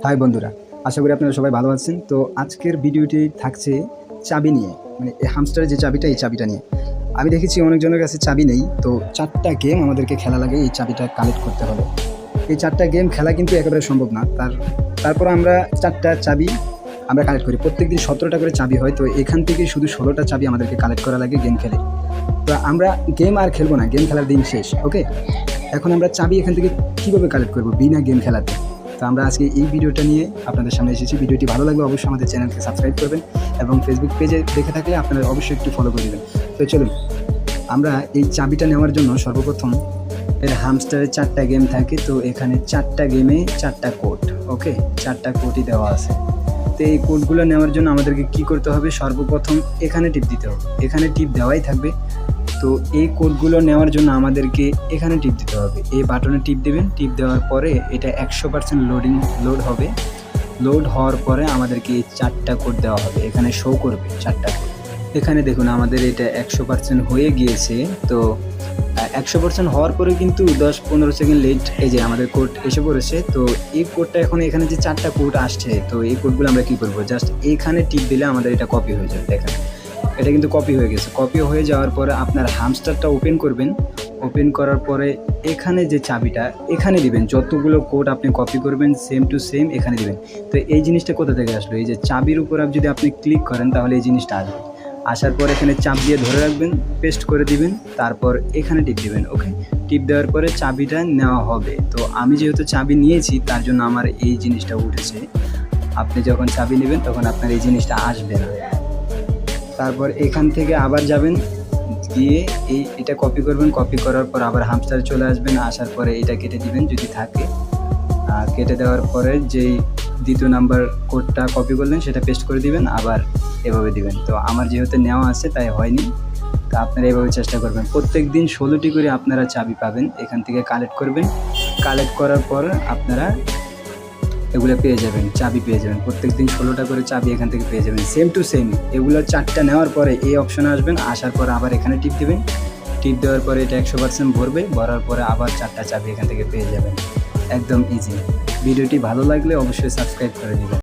High বন্ধুরা, আশা করি আপনারা সবাই ভালো আছেন। তো আজকের ভিডিওটি থাকছে চাবি নিয়ে, মানে এই হামস্টারের যে চাবিটা, এই চাবিটা নিয়ে। আমি দেখেছি অনেকজনের কাছে চাবি নেই, তো 4টা গেম আমাদেরকে খেলা লাগে এই চাবিটা কালেক্ট করতে হলে। এই 4টা গেম খেলা কিন্তু একেবারে সম্ভব না। তারপর আমরা 4টা চাবি আমরা কালেক্ট করি। প্রত্যেকদিন 17টা করে চাবি হয়, তো এখান থেকে শুধু 16টা চাবি আমাদেরকে কালেক্ট করা লাগে গেম খেলে। তো আমরা গেম আর খেলবো না, গেম খেলার দিন শেষ। ওকে, এখন আমরা চাবি এখান থেকে কীভাবে কালেক্ট করবো বিনা গেম খেলাতে? তো আমরা আজকে এই ভিডিওটা নিয়ে আপনাদের সামনে এসেছি। ভিডিওটি ভালো লাগলে অবশ্যই আমাদের চ্যানেলকে সাবস্ক্রাইব করবেন এবং ফেসবুক পেজে দেখে থাকলে আপনারা অবশ্যই একটু ফলো করে দেবেন। তো চলুন, আমরা এই চাবিটা নেওয়ার জন্য সর্বপ্রথম এর হামস্টারের 4টা গেম থাকে। তো এখানে 4টা গেমে 4টা কোড, ওকে, 4টা কোডই দেওয়া আছে। তো এই কোডগুলো নেওয়ার জন্য আমাদেরকে কি করতে হবে? সর্বপ্রথম এখানে টিপ দিতে হবে। এখানে টিপ দেওয়াই থাকবে। তো এই কোডগুলো নেওয়ার জন্য আমাদেরকে এখানে টিপ দিতে হবে। এই বাটনে টিপ দেবেন। টিপ দেওয়ার পরে এটা 100% লোড হবে। লোড হওয়ার পরে আমাদেরকে এই 4টা কোড দেওয়া হবে, এখানে শো করবে 4টা কোড। এখানে দেখুন আমাদের এটা 100% হয়ে গিয়েছে। তো 100% হওয়ার পরে কিন্তু 10-15 সেকেন্ড লেট এই যে আমাদের কোড এসে পড়েছে। তো এই কোডটা এখন এখানে যে 4টা কোড আসছে, তো এই কোডগুলো আমরা কী করবো? জাস্ট এখানে টিপ দিলে আমাদের এটা কপি হয়ে যাবে। দেখেন, এটা কিন্তু কপি হয়ে গেছে। কপি হয়ে যাওয়ার পরে আপনার হামস্টারটা ওপেন করবেন। ওপেন করার পরে এখানে যে চাবিটা এখানে দিবেন। যতগুলো কোড আপনি কপি করবেন সেম টু সেম এখানে দিবেন। তো এই জিনিসটা কোথা থেকে আসলো? এই যে চাবির উপর যদি আপনি ক্লিক করেন তাহলে এই জিনিসটা আসবে। আসার পর এখানে চাপ দিয়ে ধরে রাখবেন, পেস্ট করে দিবেন, তারপর এখানে টিপ দিবেন। ওকে, টিপ দেওয়ার পরে চাবিটা নেওয়া হবে। তো আমি যেহেতু চাবি নিয়েছি তার জন্য আমার এই জিনিসটা উঠেছে। আপনি যখন চাবি নেবেন তখন আপনার এই জিনিসটা আসবে না। তারপর এখান থেকে আবার যাবেন, গিয়ে এটা কপি করবেন। কপি করার পর আবার হামস্টারে চলে আসবেন। আসার পরে এটা কেটে দিবেন যদি থাকে। কেটে দেওয়ার পরে যেই দ্বিতীয় নাম্বার কোডটা কপি করলেন সেটা পেস্ট করে দিবেন, আবার এভাবে দিবেন। তো আমার যেহেতু নেওয়া আছে তাই হয়নি। তো আপনারা এভাবে চেষ্টা করবেন। প্রত্যেক দিন 16টি করে আপনারা চাবি পাবেন, এখান থেকে কালেক্ট করবেন। কালেক্ট করার পর আপনারা এগুলো পেয়ে যাবেন, চাবি পেয়ে যাবেন। প্রত্যেক দিন 16টা করে চাবি এখান থেকে পেয়ে যাবেন, সেম টু সেম। এগুলো 4টা নেওয়ার পরে এই অপশনে আসবেন। আসার পর আবার এখানে টিপ দেবেন। টিপ দেওয়ার পরে এটা 100% ভরবে। ভরার পরে আবার 4টা চাবি এখান থেকে পেয়ে যাবেন। একদম ইজি। ভিডিওটি ভালো লাগলে অবশ্যই সাবস্ক্রাইব করে দেবেন।